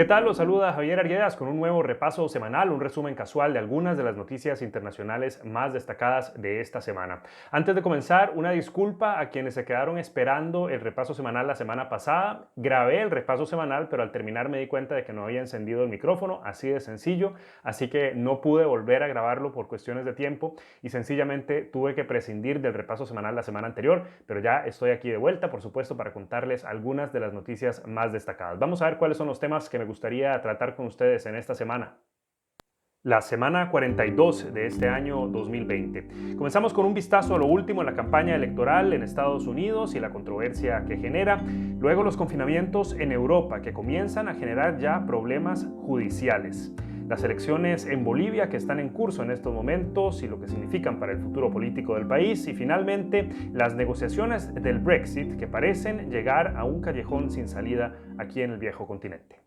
¿Qué tal? Los saluda Javier Arguedas con un nuevo repaso semanal, un resumen casual de algunas de las noticias internacionales más destacadas de esta semana. Antes de comenzar, una disculpa a quienes se quedaron esperando el repaso semanal la semana pasada. Grabé el repaso semanal, pero al terminar me di cuenta de que no había encendido el micrófono, así de sencillo, así que no pude volver a grabarlo por cuestiones de tiempo y sencillamente tuve que prescindir del repaso semanal la semana anterior, pero ya estoy aquí de vuelta, por supuesto, para contarles algunas de las noticias más destacadas. Vamos a ver cuáles son los temas que me gustaría tratar con ustedes en esta semana. La semana 42 de este año 2020. Comenzamos con un vistazo a lo último en la campaña electoral en Estados Unidos y la controversia que genera, luego los confinamientos en Europa que comienzan a generar ya problemas judiciales, las elecciones en Bolivia que están en curso en estos momentos y lo que significan para el futuro político del país, y finalmente las negociaciones del Brexit que parecen llegar a un callejón sin salida aquí en el viejo continente.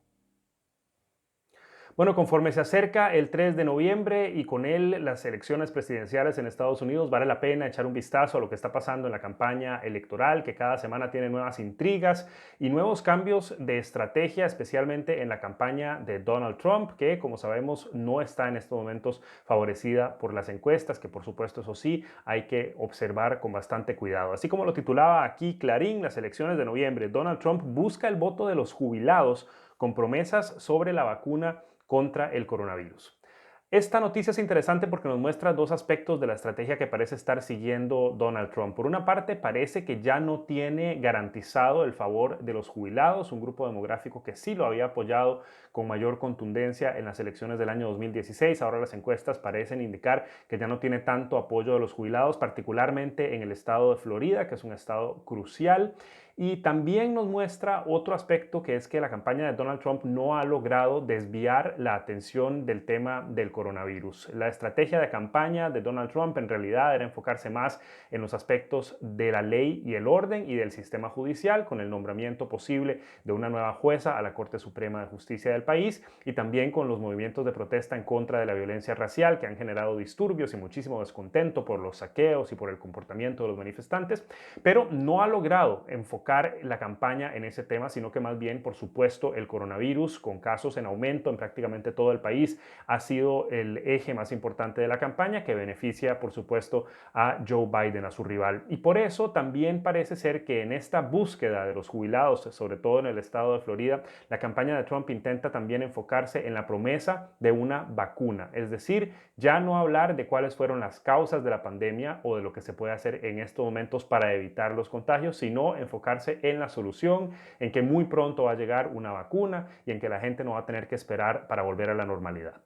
Bueno, conforme se acerca el 3 de noviembre y con él las elecciones presidenciales en Estados Unidos, vale la pena echar un vistazo a lo que está pasando en la campaña electoral, que cada semana tiene nuevas intrigas y nuevos cambios de estrategia, especialmente en la campaña de Donald Trump, que como sabemos no está en estos momentos favorecida por las encuestas, que por supuesto eso sí hay que observar con bastante cuidado. Así como lo titulaba aquí Clarín, las elecciones de noviembre, Donald Trump busca el voto de los jubilados con promesas sobre la vacuna contra el coronavirus. Esta noticia es interesante porque nos muestra dos aspectos de la estrategia que parece estar siguiendo Donald Trump. Por una parte, parece que ya no tiene garantizado el favor de los jubilados, un grupo demográfico que sí lo había apoyado con mayor contundencia en las elecciones del año 2016. Ahora las encuestas parecen indicar que ya no tiene tanto apoyo de los jubilados, particularmente en el estado de Florida, que es un estado crucial. Y también nos muestra otro aspecto, que es que la campaña de Donald Trump no ha logrado desviar la atención del tema del coronavirus. La estrategia de campaña de Donald Trump en realidad era enfocarse más en los aspectos de la ley y el orden y del sistema judicial, con el nombramiento posible de una nueva jueza a la Corte Suprema de Justicia del país, y también con los movimientos de protesta en contra de la violencia racial que han generado disturbios y muchísimo descontento por los saqueos y por el comportamiento de los manifestantes, pero no ha logrado enfocar la campaña en ese tema, sino que más bien, por supuesto, el coronavirus, con casos en aumento en prácticamente todo el país, ha sido el eje más importante de la campaña, que beneficia, por supuesto, a Joe Biden, a su rival. Y por eso también parece ser que en esta búsqueda de los jubilados, sobre todo en el estado de Florida, la campaña de Trump intenta también enfocarse en la promesa de una vacuna, es decir, ya no hablar de cuáles fueron las causas de la pandemia o de lo que se puede hacer en estos momentos para evitar los contagios, sino enfocarse en la solución, en que muy pronto va a llegar una vacuna y en que la gente no va a tener que esperar para volver a la normalidad.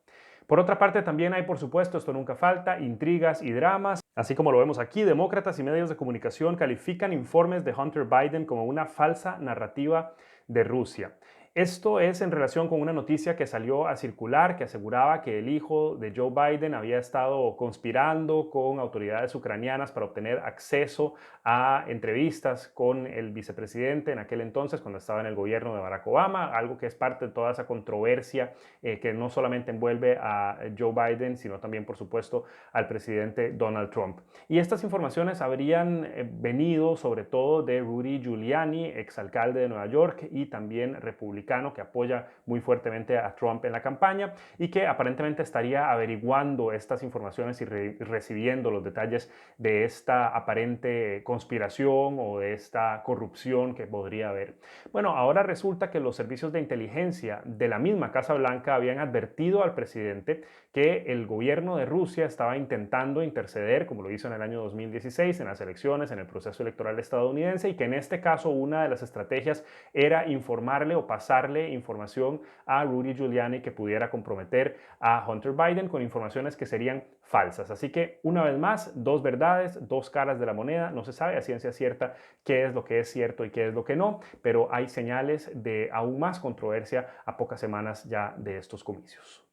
Por otra parte, también hay, por supuesto, esto nunca falta, intrigas y dramas. Así como lo vemos aquí, demócratas y medios de comunicación califican informes de Hunter Biden como una falsa narrativa de Rusia. Esto es en relación con una noticia que salió a circular que aseguraba que el hijo de Joe Biden había estado conspirando con autoridades ucranianas para obtener acceso a entrevistas con el vicepresidente en aquel entonces, cuando estaba en el gobierno de Barack Obama, algo que es parte de toda esa controversia que no solamente envuelve a Joe Biden, sino también, por supuesto, al presidente Donald Trump. Y estas informaciones habrían venido sobre todo de Rudy Giuliani, exalcalde de Nueva York y también republicano, que apoya muy fuertemente a Trump en la campaña y que aparentemente estaría averiguando estas informaciones y recibiendo los detalles de esta aparente conspiración o de esta corrupción que podría haber. Bueno, ahora resulta que los servicios de inteligencia de la misma Casa Blanca habían advertido al presidente que el gobierno de Rusia estaba intentando interceder, como lo hizo en el año 2016, en las elecciones, en el proceso electoral estadounidense, y que en este caso una de las estrategias era informarle o pasarle información a Rudy Giuliani que pudiera comprometer a Hunter Biden con informaciones que serían falsas. Así que, una vez más, dos verdades, dos caras de la moneda. No se sabe a ciencia cierta qué es lo que es cierto y qué es lo que no, pero hay señales de aún más controversia a pocas semanas ya de estos comicios.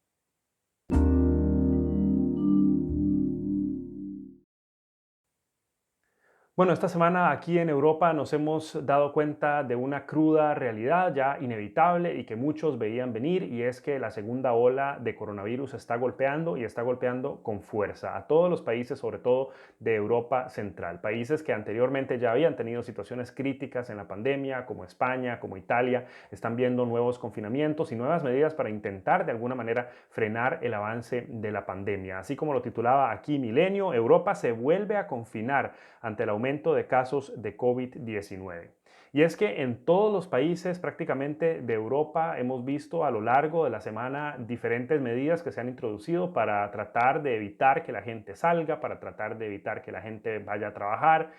Bueno, esta semana aquí en Europa nos hemos dado cuenta de una cruda realidad ya inevitable y que muchos veían venir, y es que la segunda ola de coronavirus está golpeando y está golpeando con fuerza a todos los países, sobre todo de Europa Central. Países que anteriormente ya habían tenido situaciones críticas en la pandemia, como España, como Italia, están viendo nuevos confinamientos y nuevas medidas para intentar de alguna manera frenar el avance de la pandemia. Así como lo titulaba aquí Milenio, Europa se vuelve a confinar ante el aumento de casos de COVID-19. Y es que en todos los países prácticamente de Europa hemos visto a lo largo de la semana diferentes medidas que se han introducido para tratar de evitar que la gente salga, para tratar de evitar que la gente vaya a trabajar,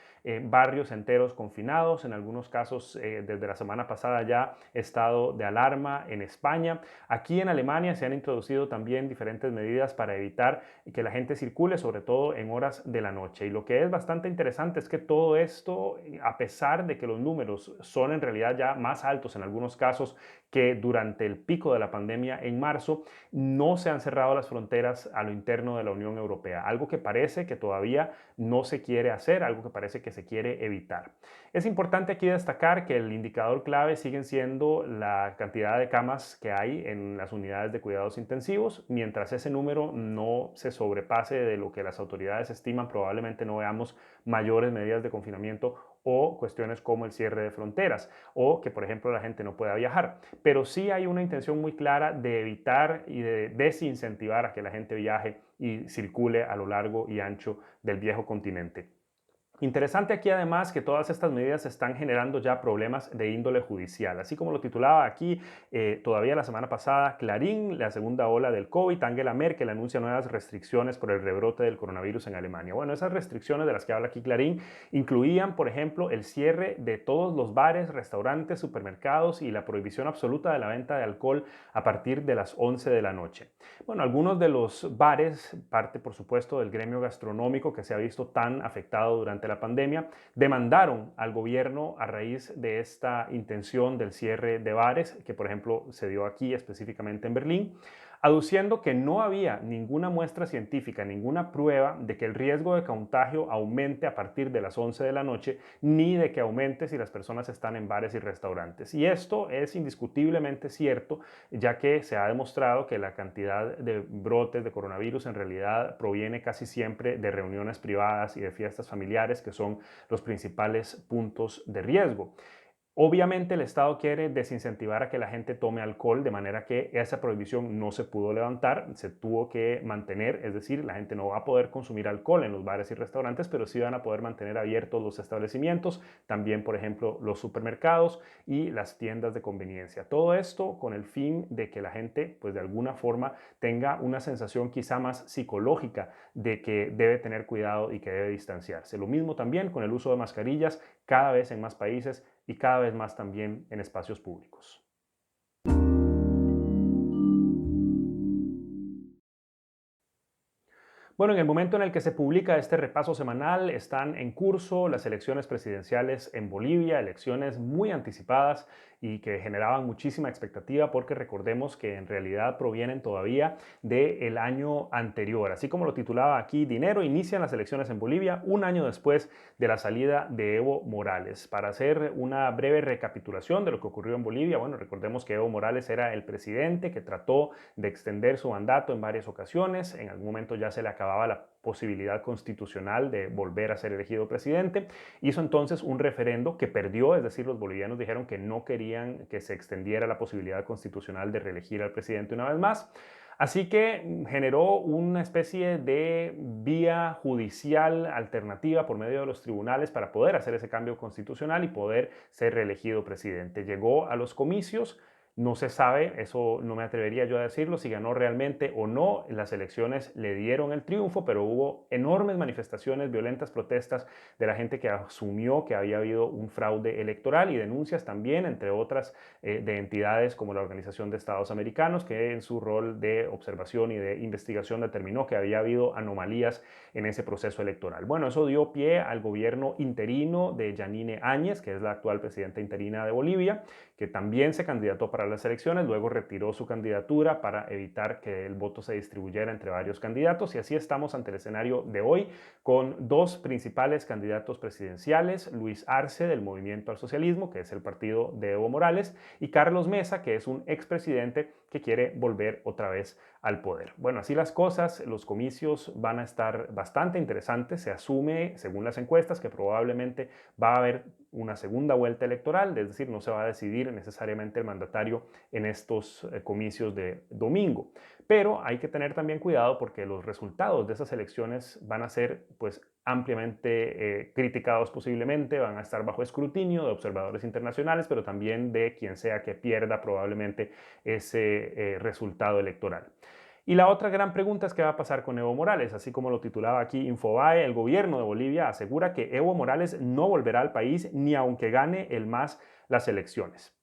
barrios enteros confinados, en algunos casos desde la semana pasada ya estado de alarma en España. Aquí en Alemania se han introducido también diferentes medidas para evitar que la gente circule, sobre todo en horas de la noche. Y lo que es bastante interesante es que todo esto, a pesar de que los números son en realidad ya más altos en algunos casos que durante el pico de la pandemia en marzo, no se han cerrado las fronteras a lo interno de la Unión Europea, algo que parece que todavía no se quiere hacer, algo que parece que se quiere evitar. Es importante aquí destacar que el indicador clave siguen siendo la cantidad de camas que hay en las unidades de cuidados intensivos. Mientras ese número no se sobrepase de lo que las autoridades estiman, probablemente no veamos mayores medidas de confinamiento o cuestiones como el cierre de fronteras o que, por ejemplo, la gente no pueda viajar. Pero sí hay una intención muy clara de evitar y de desincentivar a que la gente viaje y circule a lo largo y ancho del viejo continente. Interesante aquí además que todas estas medidas están generando ya problemas de índole judicial. Así como lo titulaba aquí todavía la semana pasada, Clarín, la segunda ola del COVID, Angela Merkel anuncia nuevas restricciones por el rebrote del coronavirus en Alemania. Bueno, esas restricciones de las que habla aquí Clarín incluían, por ejemplo, el cierre de todos los bares, restaurantes, supermercados y la prohibición absoluta de la venta de alcohol a partir de las 11 de la noche. Bueno, algunos de los bares, parte por supuesto del gremio gastronómico que se ha visto tan afectado durante la pandemia, demandaron al gobierno a raíz de esta intención del cierre de bares, que por ejemplo se dio aquí específicamente en Berlín, aduciendo que no había ninguna muestra científica, ninguna prueba de que el riesgo de contagio aumente a partir de las 11 de la noche, ni de que aumente si las personas están en bares y restaurantes. Y esto es indiscutiblemente cierto, ya que se ha demostrado que la cantidad de brotes de coronavirus en realidad proviene casi siempre de reuniones privadas y de fiestas familiares, que son los principales puntos de riesgo. Obviamente el Estado quiere desincentivar a que la gente tome alcohol, de manera que esa prohibición no se pudo levantar, se tuvo que mantener, es decir, la gente no va a poder consumir alcohol en los bares y restaurantes, pero sí van a poder mantener abiertos los establecimientos, también por ejemplo los supermercados y las tiendas de conveniencia. Todo esto con el fin de que la gente pues de alguna forma tenga una sensación quizá más psicológica de que debe tener cuidado y que debe distanciarse. Lo mismo también con el uso de mascarillas cada vez en más países y cada vez más también en espacios públicos. Bueno, en el momento en el que se publica este repaso semanal, están en curso las elecciones presidenciales en Bolivia, elecciones muy anticipadas y que generaban muchísima expectativa porque recordemos que en realidad provienen todavía del año anterior. Así como lo titulaba aquí, Dinero, inician las elecciones en Bolivia un año después de la salida de Evo Morales. Para hacer una breve recapitulación de lo que ocurrió en Bolivia, bueno, recordemos que Evo Morales era el presidente que trató de extender su mandato en varias ocasiones. En algún momento ya se le acababa la posibilidad constitucional de volver a ser elegido presidente. Hizo entonces un referendo que perdió, es decir, los bolivianos dijeron que no querían que se extendiera la posibilidad constitucional de reelegir al presidente una vez más. Así que generó una especie de vía judicial alternativa por medio de los tribunales para poder hacer ese cambio constitucional y poder ser reelegido presidente. Llegó a los comicios. No se sabe, eso no me atrevería yo a decirlo, si ganó realmente o no. Las elecciones le dieron el triunfo, pero hubo enormes manifestaciones, violentas protestas de la gente que asumió que había habido un fraude electoral y denuncias también, entre otras, de entidades como la Organización de Estados Americanos, que en su rol de observación y de investigación determinó que había habido anomalías en ese proceso electoral. Bueno, eso dio pie al gobierno interino de Yanine Áñez, que es la actual presidenta interina de Bolivia, que también se candidató para para las elecciones, luego retiró su candidatura para evitar que el voto se distribuyera entre varios candidatos y así estamos ante el escenario de hoy con dos principales candidatos presidenciales, Luis Arce del Movimiento al Socialismo, que es el partido de Evo Morales, y Carlos Mesa, que es un expresidente que quiere volver otra vez al poder. Bueno, así las cosas, los comicios van a estar bastante interesantes. Se asume, según las encuestas, que probablemente va a haber una segunda vuelta electoral, es decir, no se va a decidir necesariamente el mandatario en estos comicios de domingo. Pero hay que tener también cuidado porque los resultados de esas elecciones van a ser pues ampliamente criticados posiblemente, van a estar bajo escrutinio de observadores internacionales, pero también de quien sea que pierda probablemente ese resultado electoral. Y la otra gran pregunta es qué va a pasar con Evo Morales. Así como lo titulaba aquí Infobae, el gobierno de Bolivia asegura que Evo Morales no volverá al país ni aunque gane el MAS las elecciones.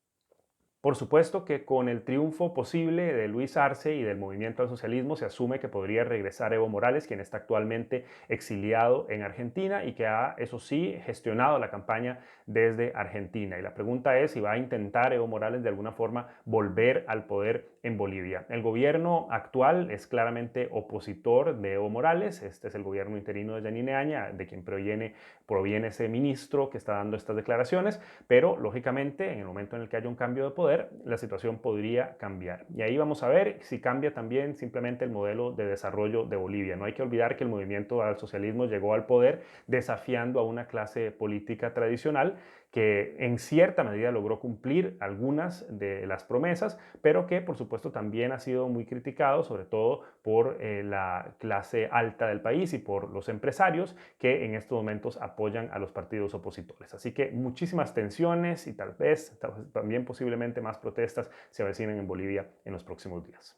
Por supuesto que con el triunfo posible de Luis Arce y del Movimiento al Socialismo se asume que podría regresar Evo Morales, quien está actualmente exiliado en Argentina y que ha, eso sí, gestionado la campaña desde Argentina. Y la pregunta es si va a intentar Evo Morales de alguna forma volver al poder en Bolivia. El gobierno actual es claramente opositor de Evo Morales. Este es el gobierno interino de Yanine Aña, de quien proviene ese ministro que está dando estas declaraciones, pero lógicamente en el momento en el que haya un cambio de poder, la situación podría cambiar. Y ahí vamos a ver si cambia también simplemente el modelo de desarrollo de Bolivia. No hay que olvidar que el movimiento al socialismo llegó al poder desafiando a una clase política tradicional que en cierta medida logró cumplir algunas de las promesas, pero que por supuesto también ha sido muy criticado, sobre todo por la clase alta del país y por los empresarios que en estos momentos apoyan a los partidos opositores. Así que muchísimas tensiones y tal vez también posiblemente más protestas se avecinan en Bolivia en los próximos días.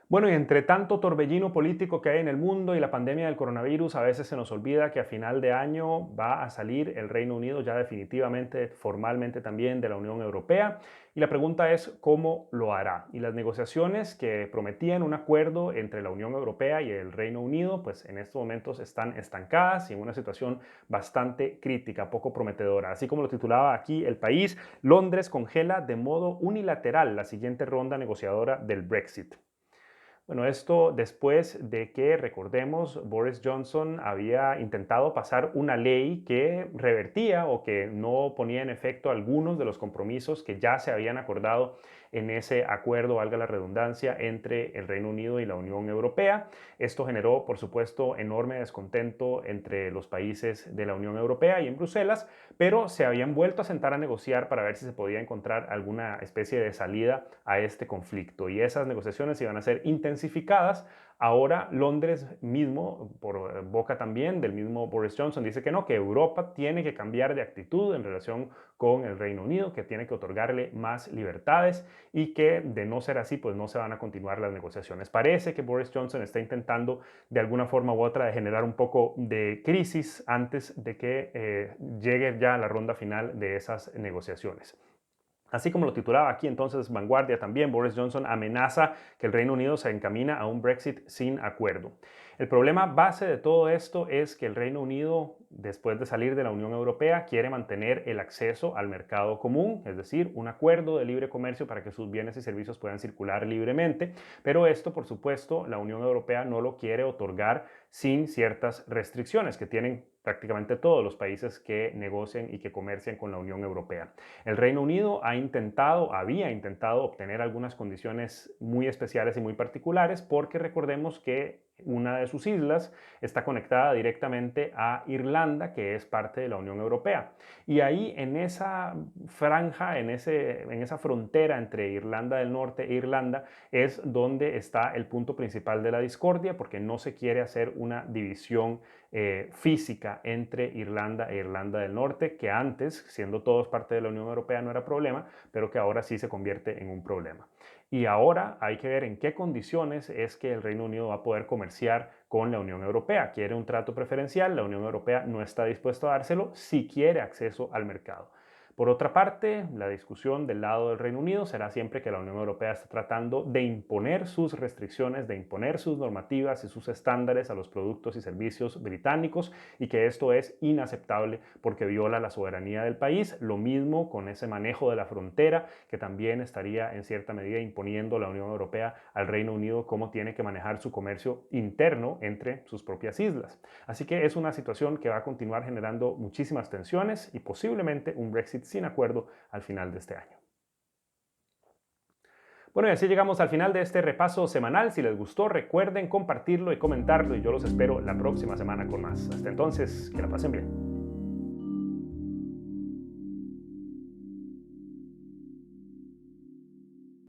Bueno, y entre tanto torbellino político que hay en el mundo y la pandemia del coronavirus, a veces se nos olvida que a final de año va a salir el Reino Unido ya definitivamente, formalmente también de la Unión Europea. Y la pregunta es cómo lo hará. Y las negociaciones que prometían un acuerdo entre la Unión Europea y el Reino Unido, pues en estos momentos están estancadas y en una situación bastante crítica, poco prometedora. Así como lo titulaba aquí El País, Londres congela de modo unilateral la siguiente ronda negociadora del Brexit. Bueno, esto después de que, recordemos, Boris Johnson había intentado pasar una ley que revertía o que no ponía en efecto algunos de los compromisos que ya se habían acordado en ese acuerdo, valga la redundancia, entre el Reino Unido y la Unión Europea. Esto generó, por supuesto, enorme descontento entre los países de la Unión Europea y en Bruselas, pero se habían vuelto a sentar a negociar para ver si se podía encontrar alguna especie de salida a este conflicto. Y esas negociaciones iban a ser intensificadas. Ahora Londres mismo, por boca también del mismo Boris Johnson, dice que no, que Europa tiene que cambiar de actitud en relación con el Reino Unido, que tiene que otorgarle más libertades y que de no ser así, pues no se van a continuar las negociaciones. Parece que Boris Johnson está intentando de alguna forma u otra de generar un poco de crisis antes de que llegue ya la ronda final de esas negociaciones. Así como lo titulaba aquí entonces Vanguardia también, Boris Johnson amenaza que el Reino Unido se encamina a un Brexit sin acuerdo. El problema base de todo esto es que el Reino Unido, después de salir de la Unión Europea, quiere mantener el acceso al mercado común, es decir, un acuerdo de libre comercio para que sus bienes y servicios puedan circular libremente, pero esto, por supuesto, la Unión Europea no lo quiere otorgar sin ciertas restricciones que tienen prácticamente todos los países que negocian y que comercian con la Unión Europea. El Reino Unido había intentado obtener algunas condiciones muy especiales y muy particulares porque recordemos que una de sus islas está conectada directamente a Irlanda, que es parte de la Unión Europea. Y ahí en esa franja, en esa frontera entre Irlanda del Norte e Irlanda, es donde está el punto principal de la discordia, porque no se quiere hacer una división física entre Irlanda e Irlanda del Norte, que antes, siendo todos parte de la Unión Europea, no era problema, pero que ahora sí se convierte en un problema. Y ahora hay que ver en qué condiciones es que el Reino Unido va a poder comerciar con la Unión Europea. Quiere un trato preferencial, la Unión Europea no está dispuesta a dárselo si quiere acceso al mercado. Por otra parte, la discusión del lado del Reino Unido será siempre que la Unión Europea está tratando de imponer sus restricciones, de imponer sus normativas y sus estándares a los productos y servicios británicos y que esto es inaceptable porque viola la soberanía del país. Lo mismo con ese manejo de la frontera que también estaría en cierta medida imponiendo la Unión Europea al Reino Unido cómo tiene que manejar su comercio interno entre sus propias islas. Así que es una situación que va a continuar generando muchísimas tensiones y posiblemente un Brexit sin acuerdo al final de este año. Bueno, y así llegamos al final de este repaso semanal. Si les gustó, recuerden compartirlo y comentarlo y yo los espero la próxima semana con más. Hasta entonces, que la pasen bien.